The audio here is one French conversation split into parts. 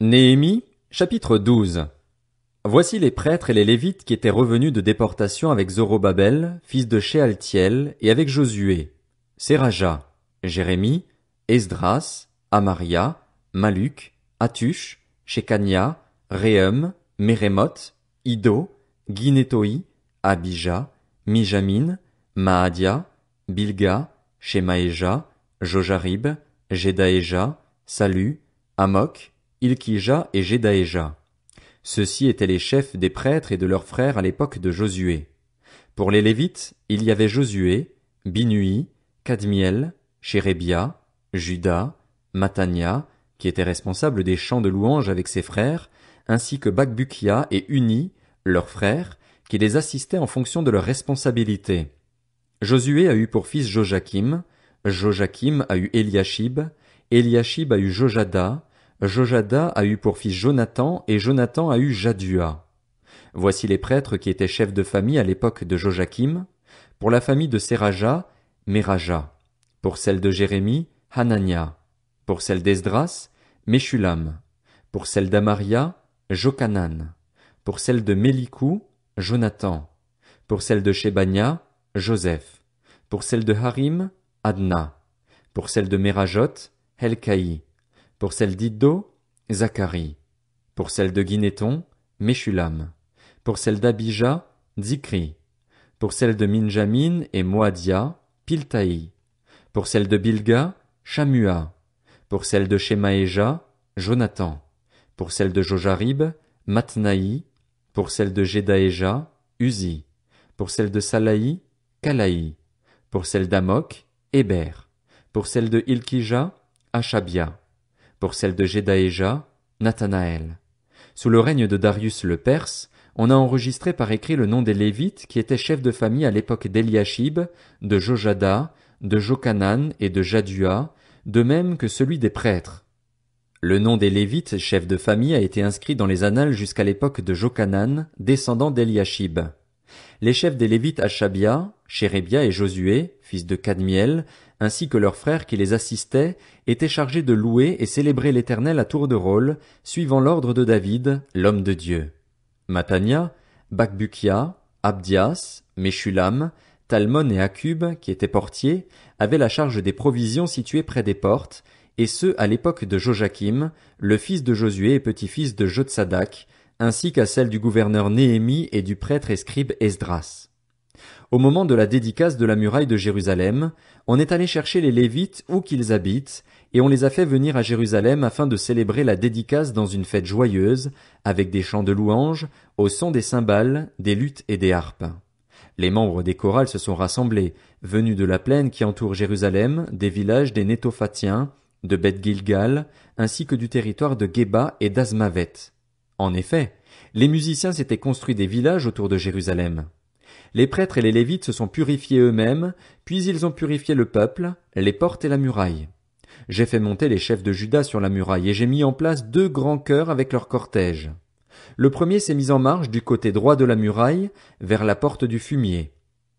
Néhémie, chapitre 12. Voici les prêtres et les Lévites qui étaient revenus de déportation avec Zorobabel, fils de Shealtiel, et avec Josué, Séraja, Jérémie, Esdras, Amaria, Maluc, Hatush, Shekania, Réhum, Mérémoth, Iddo, Guinétoi, Abija, Mijamin, Maadia, Bilga, Shemaéja, Jojarib, Jedaéja, Salu, Amok, Ilkija et Jedaéja. Ceux-ci étaient les chefs des prêtres et de leurs frères à l'époque de Josué. Pour les Lévites, il y avait Josué, Binui, Kadmiel, Shérébia, Juda, Matania, qui était responsable des chants de louange avec ses frères, ainsi que Bakbukia et Uni, leurs frères, qui les assistaient en fonction de leur responsabilité. Josué a eu pour fils Jojakim, Jojakim a eu Eliashib, Eliashib a eu Jojada, Jojada a eu pour fils Jonathan, et Jonathan a eu Jaddua. Voici les prêtres qui étaient chefs de famille à l'époque de Jojakim. Pour la famille de Séraja, Méraja. Pour celle de Jérémie, Hanania. Pour celle d'Esdras, Meshulam. Pour celle d'Amaria, Jokanan. Pour celle de Mélikou, Jonathan. Pour celle de Shebania, Joseph. Pour celle de Harim, Adna. Pour celle de Mérajot, Helkaï. Pour celle d'Iddo, Zacharie. Pour celle de Guinéton, Meshulam. Pour celle d'Abija, Zikri. Pour celle de Minjamin et Moadia, Piltaï. Pour celle de Bilga, Shamua. Pour celle de Shemaéja, Jonathan. Pour celle de Jojarib, Matnaï. Pour celle de Jedaéja, Uzi. Pour celle de Salaï, Kalaï. Pour celle d'Amok, Héber. Pour celle de Ilkija, Achabia. Pour celle de Jedaéja, Nathanaël. Sous le règne de Darius le Perse, on a enregistré par écrit le nom des Lévites qui étaient chefs de famille à l'époque d'Eliashib, de Jojada, de Jokanan et de Jaddua, de même que celui des prêtres. Le nom des Lévites, chefs de famille, a été inscrit dans les annales jusqu'à l'époque de Jokanan, descendant d'Eliashib. Les chefs des Lévites Achabia, Shérébia et Josué, fils de Kadmiel, ainsi que leurs frères qui les assistaient, étaient chargés de louer et célébrer l'Éternel à tour de rôle, suivant l'ordre de David, l'homme de Dieu. Matania, Bakbukia, Abdias, Meshulam, Talmon et Akub, qui étaient portiers, avaient la charge des provisions situées près des portes, et ce à l'époque de Jojakim, le fils de Josué et petit-fils de Jotsadak, ainsi qu'à celle du gouverneur Néhémie et du prêtre et scribe Esdras. Au moment de la dédicace de la muraille de Jérusalem, on est allé chercher les Lévites où qu'ils habitent, et on les a fait venir à Jérusalem afin de célébrer la dédicace dans une fête joyeuse, avec des chants de louanges, au son des cymbales, des luths et des harpes. Les membres des chorales se sont rassemblés, venus de la plaine qui entoure Jérusalem, des villages des Nétophatiens, de Beth-Gilgal, ainsi que du territoire de Géba et d'Azmavet. En effet, les musiciens s'étaient construits des villages autour de Jérusalem. Les prêtres et les Lévites se sont purifiés eux-mêmes, puis ils ont purifié le peuple, les portes et la muraille. J'ai fait monter les chefs de Juda sur la muraille et j'ai mis en place 2 grands chœurs avec leur cortège. Le premier s'est mis en marche du côté droit de la muraille, vers la porte du fumier.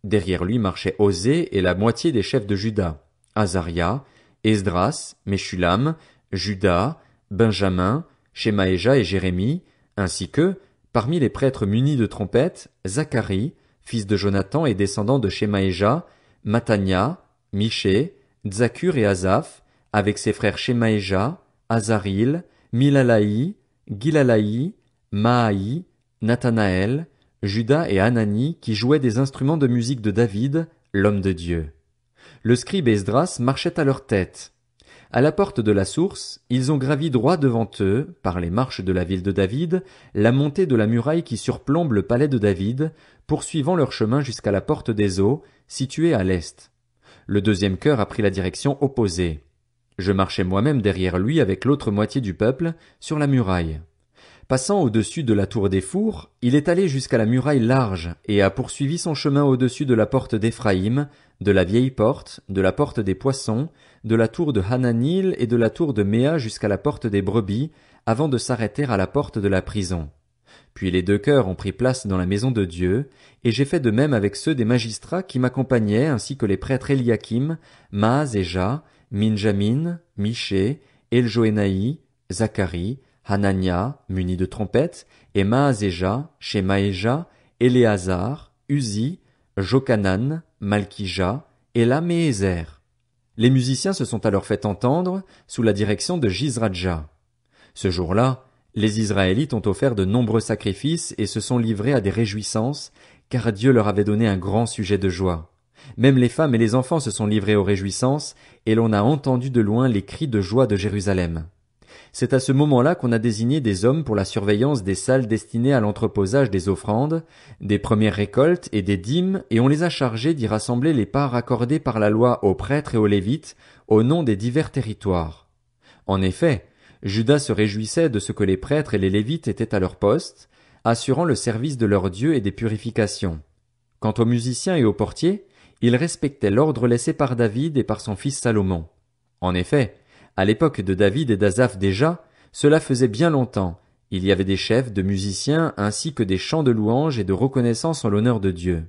Derrière lui marchaient Osée et la moitié des chefs de Juda, Azaria, Esdras, Meshulam, Juda, Benjamin, Shemaéja et Jérémie, ainsi que, parmi les prêtres munis de trompettes, Zacharie, fils de Jonathan et descendant de Shemaéja, Matania, Miché, Tzakur et Asaph, avec ses frères Shemaéja, Azaril, Milalaï, Gilalaï, Maaï, Nathanaël, Juda et Hanani qui jouaient des instruments de musique de David, l'homme de Dieu. Le scribe Esdras marchait à leur tête. À la porte de la source, ils ont gravi droit devant eux, par les marches de la ville de David, la montée de la muraille qui surplombe le palais de David, poursuivant leur chemin jusqu'à la porte des eaux, située à l'est. Le deuxième chœur a pris la direction opposée. Je marchais moi-même derrière lui avec l'autre moitié du peuple, sur la muraille. Passant au-dessus de la tour des fours, il est allé jusqu'à la muraille large et a poursuivi son chemin au-dessus de la porte d'Éphraïm, de la vieille porte, de la porte des poissons, de la tour de Hananil et de la tour de Méa jusqu'à la porte des brebis, avant de s'arrêter à la porte de la prison. Puis les 2 chœurs ont pris place dans la maison de Dieu, et j'ai fait de même avec ceux des magistrats qui m'accompagnaient, ainsi que les prêtres Eliakim, Maaz et Ja, Minjamin, Miché, Eljoénaï, Zacharie, Hanania, muni de trompettes, et Maazéja, Shemaéja, Éléazar, Uzi, Jochanan, Malkija, Élam et Ézer. Les musiciens se sont alors fait entendre sous la direction de Jizradja. Ce jour-là, les Israélites ont offert de nombreux sacrifices et se sont livrés à des réjouissances, car Dieu leur avait donné un grand sujet de joie. Même les femmes et les enfants se sont livrés aux réjouissances, et l'on a entendu de loin les cris de joie de Jérusalem. C'est à ce moment-là qu'on a désigné des hommes pour la surveillance des salles destinées à l'entreposage des offrandes, des premières récoltes et des dîmes, et on les a chargés d'y rassembler les parts accordées par la loi aux prêtres et aux Lévites, au nom des divers territoires. En effet, Juda se réjouissait de ce que les prêtres et les Lévites étaient à leur poste, assurant le service de leur Dieu et des purifications. Quant aux musiciens et aux portiers, ils respectaient l'ordre laissé par David et par son fils Salomon. En effet, à l'époque de David et d'Asaph déjà, cela faisait bien longtemps, il y avait des chefs de musiciens ainsi que des chants de louange et de reconnaissance en l'honneur de Dieu.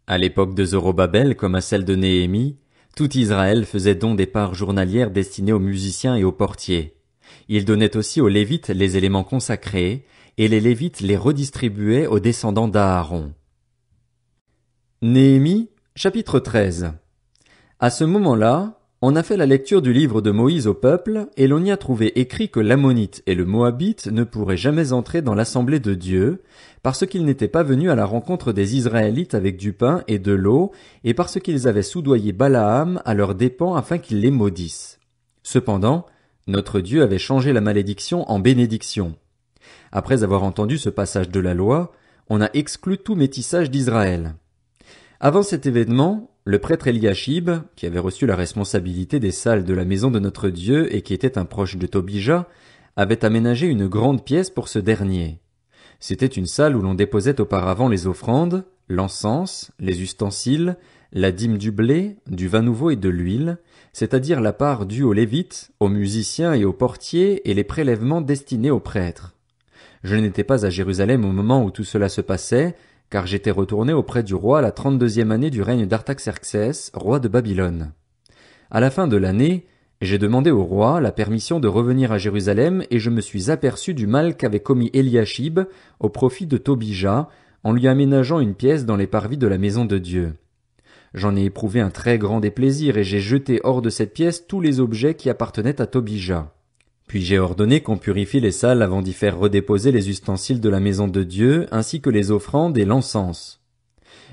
À l'époque de Zorobabel comme à celle de Néhémie, tout Israël faisait don des parts journalières destinées aux musiciens et aux portiers. Il donnait aussi aux Lévites les éléments consacrés, et les Lévites les redistribuaient aux descendants d'Aaron. Néhémie, chapitre 13. À ce moment-là, on a fait la lecture du livre de Moïse au peuple, et l'on y a trouvé écrit que l'Ammonite et le Moabite ne pourraient jamais entrer dans l'assemblée de Dieu, parce qu'ils n'étaient pas venus à la rencontre des Israélites avec du pain et de l'eau, et parce qu'ils avaient soudoyé Balaam à leurs dépens afin qu'il les maudisse. Cependant, notre Dieu avait changé la malédiction en bénédiction. Après avoir entendu ce passage de la loi, on a exclu tout métissage d'Israël. Avant cet événement, le prêtre Eliashib, qui avait reçu la responsabilité des salles de la maison de notre Dieu et qui était un proche de Tobija, avait aménagé une grande pièce pour ce dernier. C'était une salle où l'on déposait auparavant les offrandes, l'encens, les ustensiles, la dîme du blé, du vin nouveau et de l'huile, c'est-à-dire la part due aux Lévites, aux musiciens et aux portiers et les prélèvements destinés aux prêtres. Je n'étais pas à Jérusalem au moment où tout cela se passait, car j'étais retourné auprès du roi la 32e année du règne d'Artaxerxès, roi de Babylone. À la fin de l'année, j'ai demandé au roi la permission de revenir à Jérusalem et je me suis aperçu du mal qu'avait commis Eliashib au profit de Tobija, en lui aménageant une pièce dans les parvis de la maison de Dieu. J'en ai éprouvé un très grand déplaisir et j'ai jeté hors de cette pièce tous les objets qui appartenaient à Tobija. Puis j'ai ordonné qu'on purifie les salles avant d'y faire redéposer les ustensiles de la maison de Dieu, ainsi que les offrandes et l'encens.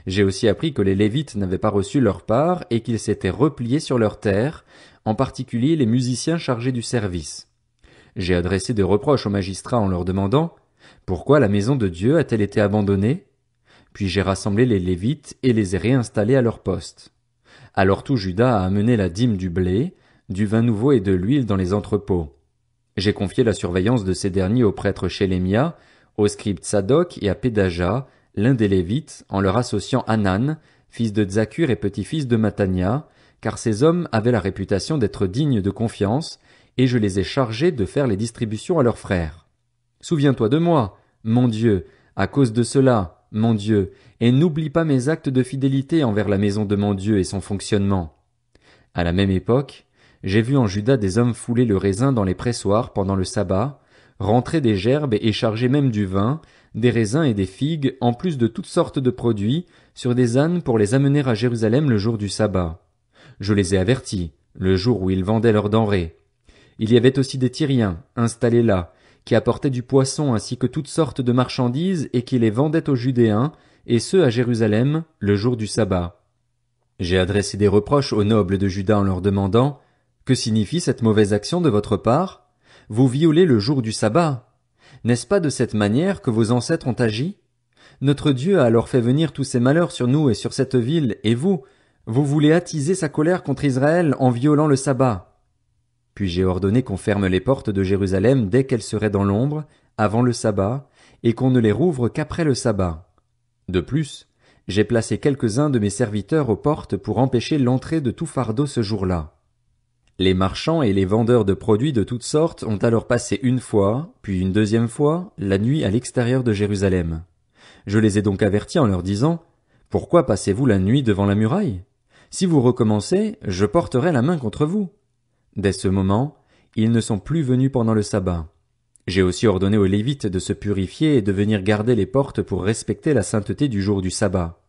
J'ai aussi appris que les Lévites n'avaient pas reçu leur part et qu'ils s'étaient repliés sur leurs terres, en particulier les musiciens chargés du service. J'ai adressé des reproches aux magistrats en leur demandant « Pourquoi la maison de Dieu a-t-elle été abandonnée ?» Puis j'ai rassemblé les Lévites et les ai réinstallés à leur poste. Alors tout Juda a amené la dîme du blé, du vin nouveau et de l'huile dans les entrepôts. J'ai confié la surveillance de ces derniers au prêtre Shélémia, au scribe Tsadok et à Pédaja, l'un des Lévites, en leur associant Hanan, fils de Tzakur et petit-fils de Matania, car ces hommes avaient la réputation d'être dignes de confiance, et je les ai chargés de faire les distributions à leurs frères. Souviens-toi de moi, mon Dieu, à cause de cela, mon Dieu, et n'oublie pas mes actes de fidélité envers la maison de mon Dieu et son fonctionnement. À la même époque, j'ai vu en Juda des hommes fouler le raisin dans les pressoirs pendant le sabbat, rentrer des gerbes et charger même du vin, des raisins et des figues, en plus de toutes sortes de produits, sur des ânes pour les amener à Jérusalem le jour du sabbat. Je les ai avertis, le jour où ils vendaient leurs denrées. Il y avait aussi des Tyriens, installés là, qui apportaient du poisson ainsi que toutes sortes de marchandises et qui les vendaient aux Judéens, et ceux à Jérusalem, le jour du sabbat. J'ai adressé des reproches aux nobles de Juda en leur demandant « Que signifie cette mauvaise action de votre part? Vous violez le jour du sabbat. N'est-ce pas de cette manière que vos ancêtres ont agi? Notre Dieu a alors fait venir tous ces malheurs sur nous et sur cette ville, et vous voulez attiser sa colère contre Israël en violant le sabbat. » Puis j'ai ordonné qu'on ferme les portes de Jérusalem dès qu'elles seraient dans l'ombre, avant le sabbat, et qu'on ne les rouvre qu'après le sabbat. De plus, j'ai placé quelques-uns de mes serviteurs aux portes pour empêcher l'entrée de tout fardeau ce jour-là. Les marchands et les vendeurs de produits de toutes sortes ont alors passé une fois, puis une deuxième fois, la nuit à l'extérieur de Jérusalem. Je les ai donc avertis en leur disant « Pourquoi passez-vous la nuit devant la muraille? Si vous recommencez, je porterai la main contre vous. » Dès ce moment, ils ne sont plus venus pendant le sabbat. J'ai aussi ordonné aux Lévites de se purifier et de venir garder les portes pour respecter la sainteté du jour du sabbat.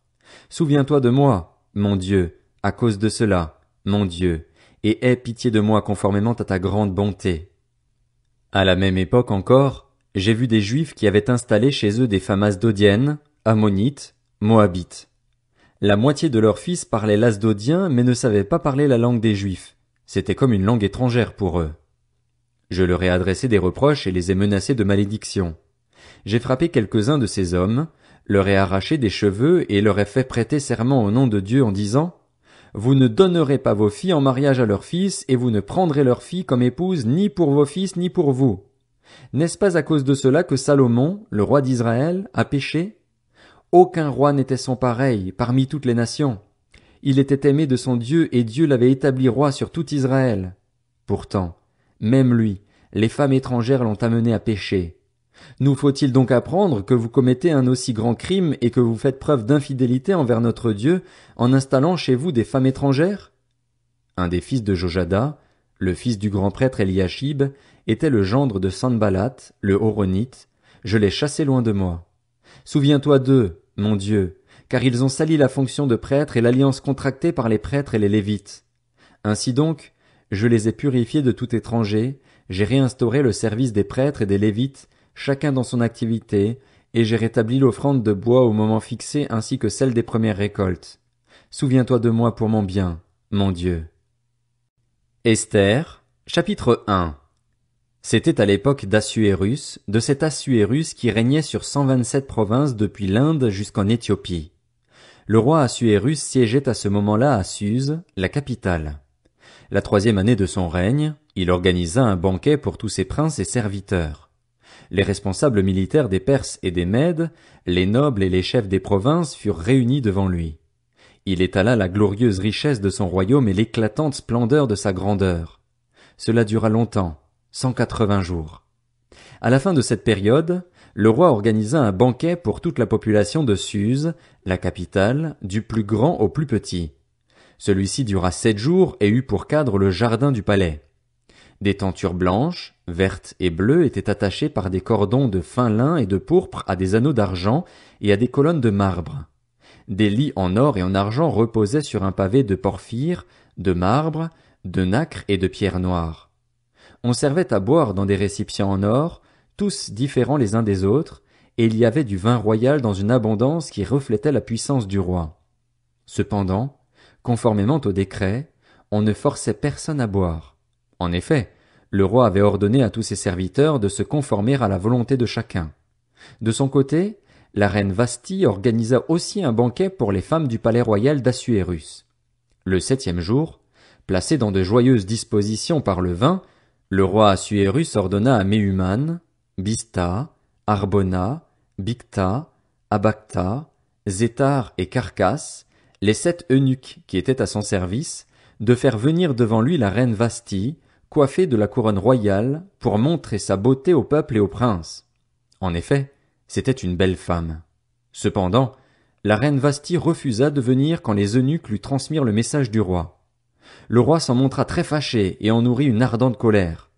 Souviens-toi de moi, mon Dieu, à cause de cela, mon Dieu, et aie pitié de moi conformément à ta grande bonté. À la même époque encore, j'ai vu des Juifs qui avaient installé chez eux des femmes asdodiennes, ammonites, moabites. La moitié de leurs fils parlaient l'asdodien mais ne savaient pas parler la langue des Juifs. C'était comme une langue étrangère pour eux. Je leur ai adressé des reproches et les ai menacés de malédiction. J'ai frappé quelques-uns de ces hommes, leur ai arraché des cheveux et leur ai fait prêter serment au nom de Dieu en disant: Vous ne donnerez pas vos filles en mariage à leurs fils, et vous ne prendrez leurs filles comme épouses ni pour vos fils ni pour vous. N'est-ce pas à cause de cela que Salomon, le roi d'Israël, a péché? Aucun roi n'était son pareil parmi toutes les nations. Il était aimé de son Dieu et Dieu l'avait établi roi sur tout Israël. Pourtant, même lui, les femmes étrangères l'ont amené à pécher. Nous faut-il donc apprendre que vous commettez un aussi grand crime et que vous faites preuve d'infidélité envers notre Dieu en installant chez vous des femmes étrangères? Un des fils de Jojada, le fils du grand prêtre Eliashib, était le gendre de Sanballat, le Horonite. Je l'ai chassé loin de moi. Souviens-toi d'eux, mon Dieu, car ils ont sali la fonction de prêtre et l'alliance contractée par les prêtres et les Lévites. Ainsi donc, je les ai purifiés de tout étranger, j'ai réinstauré le service des prêtres et des Lévites, chacun dans son activité, et j'ai rétabli l'offrande de bois au moment fixé ainsi que celle des premières récoltes. Souviens-toi de moi pour mon bien, mon Dieu. Esther, chapitre 1. C'était à l'époque d'Assuérus, de cet Assuérus qui régnait sur 127 provinces depuis l'Inde jusqu'en Éthiopie. Le roi Assuérus siégeait à ce moment-là à Suse, la capitale. La 3e année de son règne, il organisa un banquet pour tous ses princes et serviteurs. Les responsables militaires des Perses et des Mèdes, les nobles et les chefs des provinces furent réunis devant lui. Il étala la glorieuse richesse de son royaume et l'éclatante splendeur de sa grandeur. Cela dura longtemps, 180 jours. À la fin de cette période, le roi organisa un banquet pour toute la population de Suse, la capitale, du plus grand au plus petit. Celui-ci dura 7 jours et eut pour cadre le jardin du palais. Des tentures blanches, vertes et bleues étaient attachées par des cordons de fin lin et de pourpre à des anneaux d'argent et à des colonnes de marbre. Des lits en or et en argent reposaient sur un pavé de porphyre, de marbre, de nacre et de pierre noire. On servait à boire dans des récipients en or, tous différents les uns des autres, et il y avait du vin royal dans une abondance qui reflétait la puissance du roi. Cependant, conformément au décret, on ne forçait personne à boire. En effet, le roi avait ordonné à tous ses serviteurs de se conformer à la volonté de chacun. De son côté, la reine Vasthi organisa aussi un banquet pour les femmes du palais royal d'Assuérus. Le 7e jour, placé dans de joyeuses dispositions par le vin, le roi Assuérus ordonna à Méhuman, Bista, Arbona, Bicta, Abacta, Zétar et Carcasse, les 7 eunuques qui étaient à son service, de faire venir devant lui la reine Vasthi, coiffée de la couronne royale, pour montrer sa beauté au peuple et aux princes. En effet, c'était une belle femme. Cependant, la reine Vasthi refusa de venir quand les eunuques lui transmirent le message du roi. Le roi s'en montra très fâché et en nourrit une ardente colère.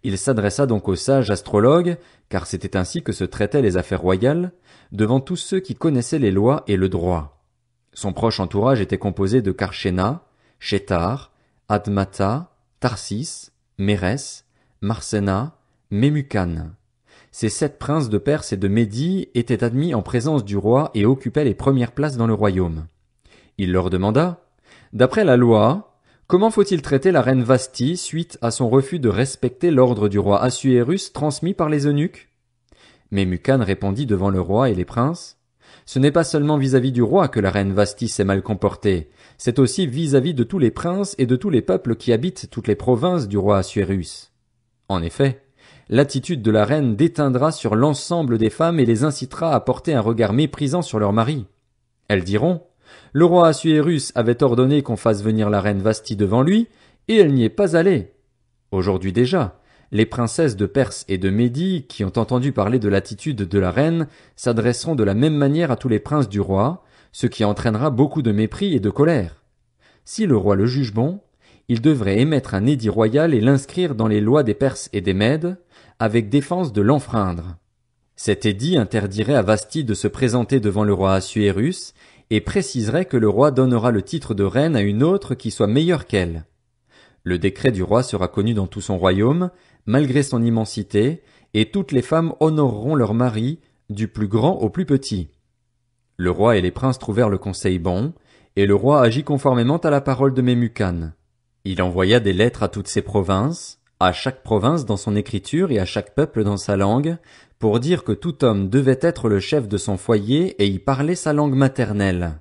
Il s'adressa donc aux sages astrologues, car c'était ainsi que se traitaient les affaires royales, devant tous ceux qui connaissaient les lois et le droit. Son proche entourage était composé de Karshena, Shétar, Admata, Tarsis, Mérès, Marsena, Mémucan. Ces 7 princes de Perse et de Médie étaient admis en présence du roi et occupaient les premières places dans le royaume. Il leur demanda: D'après la loi, comment faut-il traiter la reine Vasthi suite à son refus de respecter l'ordre du roi Assuérus transmis par les eunuques? Mémucan répondit devant le roi et les princes: Ce n'est pas seulement vis-à-vis du roi que la reine Vasthi s'est mal comportée, c'est aussi vis-à-vis de tous les princes et de tous les peuples qui habitent toutes les provinces du roi Assuérus. En effet, l'attitude de la reine déteindra sur l'ensemble des femmes et les incitera à porter un regard méprisant sur leurs maris. Elles diront: Le roi Assuérus avait ordonné qu'on fasse venir la reine Vasthi devant lui, et elle n'y est pas allée. Aujourd'hui déjà, les princesses de Perse et de Médie, qui ont entendu parler de l'attitude de la reine, s'adresseront de la même manière à tous les princes du roi, ce qui entraînera beaucoup de mépris et de colère. Si le roi le juge bon, il devrait émettre un édit royal et l'inscrire dans les lois des Perses et des Mèdes, avec défense de l'enfreindre. Cet édit interdirait à Vasthi de se présenter devant le roi Assuérus et préciserait que le roi donnera le titre de reine à une autre qui soit meilleure qu'elle. Le décret du roi sera connu dans tout son royaume, malgré son immensité, et toutes les femmes honoreront leur mari, du plus grand au plus petit. Le roi et les princes trouvèrent le conseil bon, et le roi agit conformément à la parole de Memucan. Il envoya des lettres à toutes ses provinces, à chaque province dans son écriture et à chaque peuple dans sa langue, pour dire que tout homme devait être le chef de son foyer et y parler sa langue maternelle.